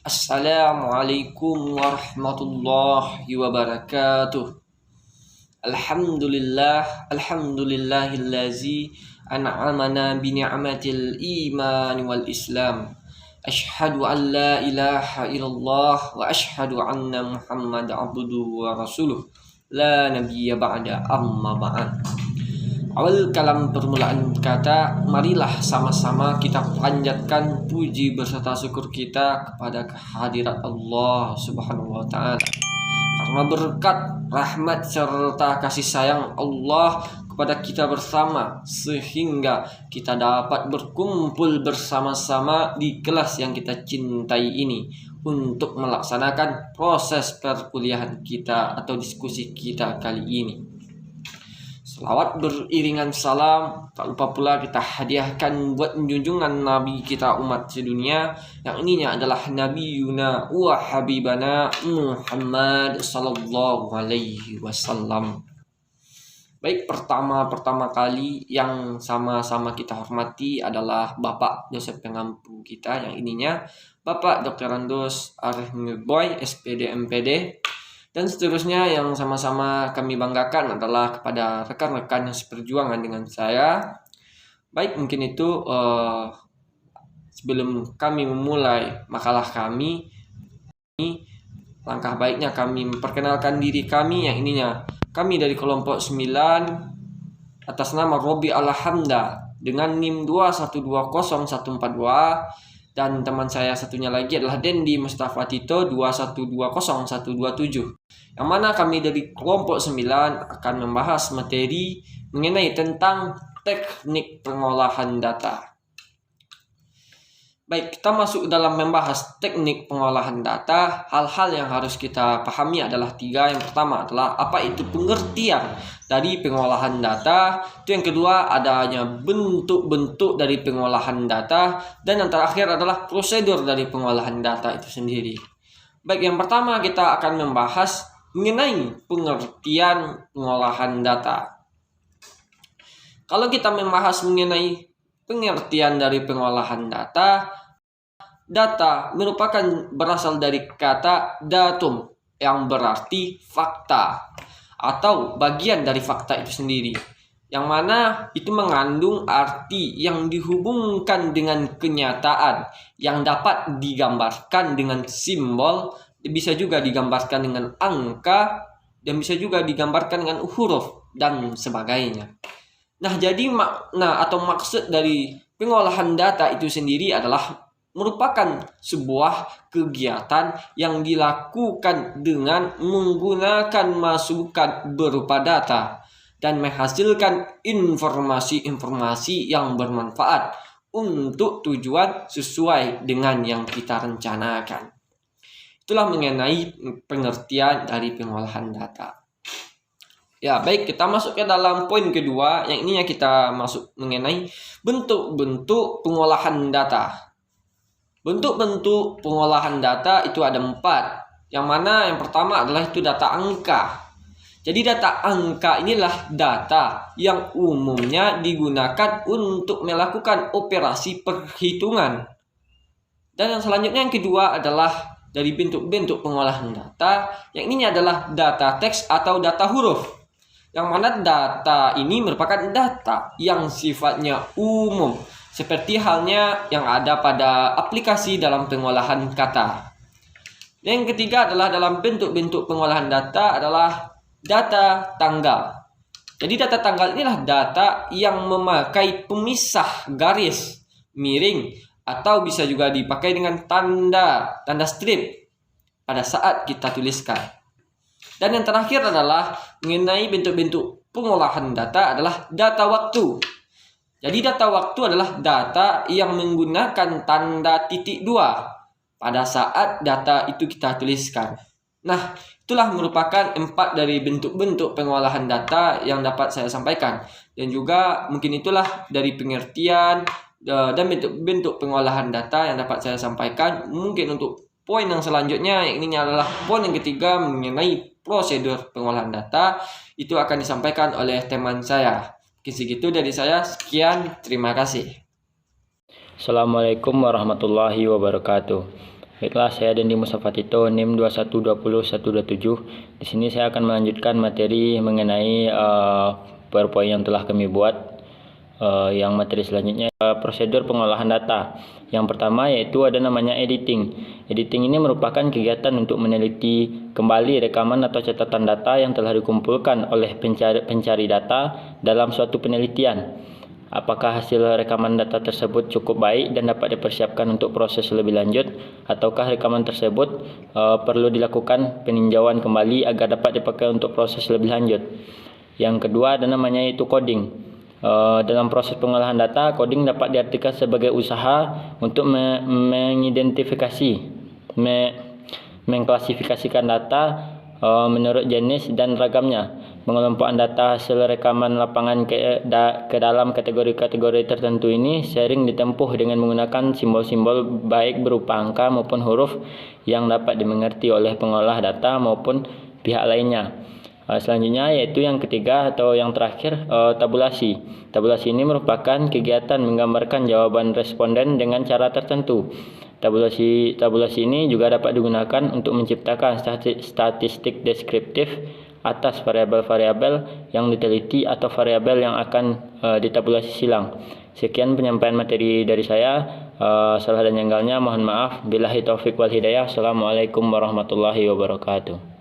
Assalamualaikum warahmatullahi wabarakatuh. Alhamdulillahillazi an'amana bi ni'matil iman wal islam. Asyhadu an la ilaha illallah wa asyhadu anna Muhammad abduhu wa rasuluh. La nabiyya ba'da, amma ba'd. Awal kalam permulaan kata, marilah sama-sama kita panjatkan puji berserta syukur kita kepada kehadirat Allah Subhanahu wa taala. Karena berkat, rahmat serta kasih sayang Allah kepada kita bersama, sehingga kita dapat berkumpul bersama-sama di kelas yang kita cintai ini untuk melaksanakan proses perkuliahan kita atau diskusi kita kali ini. Selawat beriringan salam, tak lupa pula kita hadiahkan buat junjungan Nabi kita umat sedunia, yang ininya adalah Nabi Yuna wa Habibana Muhammad sallallahu alaihi wasallam. Baik, pertama kali yang sama-sama kita hormati adalah Bapak dosen pengampu kita, yang ininya Bapak Dr. Randos Arif Boy, SPD MPD. Dan seterusnya yang sama-sama kami banggakan adalah kepada rekan-rekan yang seperjuangan dengan saya. Baik, mungkin itu sebelum kami memulai makalah kami, langkah baiknya kami memperkenalkan diri kami, yang ininya kami dari kelompok 9 atas nama Robi Alhamda dengan NIM 2120142. Dan teman saya satunya lagi adalah Dendi Mustafa Tito 2120127. Yang mana kami dari kelompok 9 akan membahas materi mengenai tentang teknik pengolahan data. Baik, kita masuk dalam membahas teknik pengolahan data. Hal-hal yang harus kita pahami adalah 3. Yang pertama adalah apa itu pengertian dari pengolahan data. Itu yang kedua, adanya bentuk-bentuk dari pengolahan data. Dan yang terakhir adalah prosedur dari pengolahan data itu sendiri. Baik, yang pertama kita akan membahas mengenai pengertian pengolahan data. Kalau kita membahas mengenai pengertian dari pengolahan data, data merupakan berasal dari kata datum yang berarti fakta atau bagian dari fakta itu sendiri, yang mana itu mengandung arti yang dihubungkan dengan kenyataan yang dapat digambarkan dengan simbol, bisa juga digambarkan dengan angka, dan bisa juga digambarkan dengan huruf dan sebagainya. Nah, jadi makna atau maksud dari pengolahan data itu sendiri adalah merupakan sebuah kegiatan yang dilakukan dengan menggunakan masukan berupa data dan menghasilkan informasi-informasi yang bermanfaat untuk tujuan sesuai dengan yang kita rencanakan. Itulah mengenai pengertian dari pengolahan data. Ya, baik, kita masuk ke dalam poin kedua, yang ininya kita masuk mengenai bentuk-bentuk pengolahan data. Bentuk-bentuk pengolahan data itu ada 4, yang mana yang pertama adalah itu data angka. Jadi data angka inilah data yang umumnya digunakan untuk melakukan operasi perhitungan. Dan yang selanjutnya yang kedua adalah dari bentuk-bentuk pengolahan data, yang ini adalah data teks atau data huruf. Yang mana data ini merupakan data yang sifatnya umum, seperti halnya yang ada pada aplikasi dalam pengolahan kata. Yang ketiga adalah dalam bentuk-bentuk pengolahan data adalah data tanggal. Jadi data tanggal inilah data yang memakai pemisah garis miring atau bisa juga dipakai dengan tanda strip pada saat kita tuliskan. Dan yang terakhir adalah mengenai bentuk-bentuk pengolahan data adalah data waktu. Jadi data waktu adalah data yang menggunakan tanda titik 2 pada saat data itu kita tuliskan. Nah, itulah merupakan 4 dari bentuk-bentuk pengolahan data yang dapat saya sampaikan. Dan juga mungkin itulah dari pengertian dan bentuk-bentuk pengolahan data yang dapat saya sampaikan. Mungkin untuk poin yang selanjutnya, yang ini adalah poin yang ketiga mengenai prosedur pengolahan data, itu akan disampaikan oleh teman saya. Mungkin segitu dari saya. Sekian, terima kasih. Assalamualaikum warahmatullahi wabarakatuh. Baiklah, saya Dendi Mustafa Tito, NIM 2120127. Di sini saya akan melanjutkan materi mengenai PowerPoint yang telah kami buat. Yang materi selanjutnya prosedur pengolahan data. Yang pertama yaitu ada namanya editing. Editing ini merupakan kegiatan untuk meneliti kembali rekaman atau catatan data yang telah dikumpulkan oleh pencari data dalam suatu penelitian. Apakah hasil rekaman data tersebut cukup baik dan dapat dipersiapkan untuk proses lebih lanjut, ataukah rekaman tersebut perlu dilakukan peninjauan kembali agar dapat dipakai untuk proses lebih lanjut. Yang kedua ada namanya yaitu coding. Dalam proses pengolahan data, coding dapat diartikan sebagai usaha untuk mengklasifikasikan data menurut jenis dan ragamnya. Pengelompokan data hasil rekaman lapangan ke dalam kategori-kategori tertentu ini sering ditempuh dengan menggunakan simbol-simbol baik berupa angka maupun huruf yang dapat dimengerti oleh pengolah data maupun pihak lainnya. Selanjutnya yaitu yang ketiga atau yang terakhir, tabulasi. Tabulasi ini merupakan kegiatan menggambarkan jawaban responden dengan cara tertentu. Tabulasi ini juga dapat digunakan untuk menciptakan statistik deskriptif atas variabel-variabel yang diteliti atau variabel yang akan ditabulasi silang. Sekian penyampaian materi dari saya. Salah dan janggalnya mohon maaf. Billahi taufik wal hidayah. Assalamualaikum warahmatullahi wabarakatuh.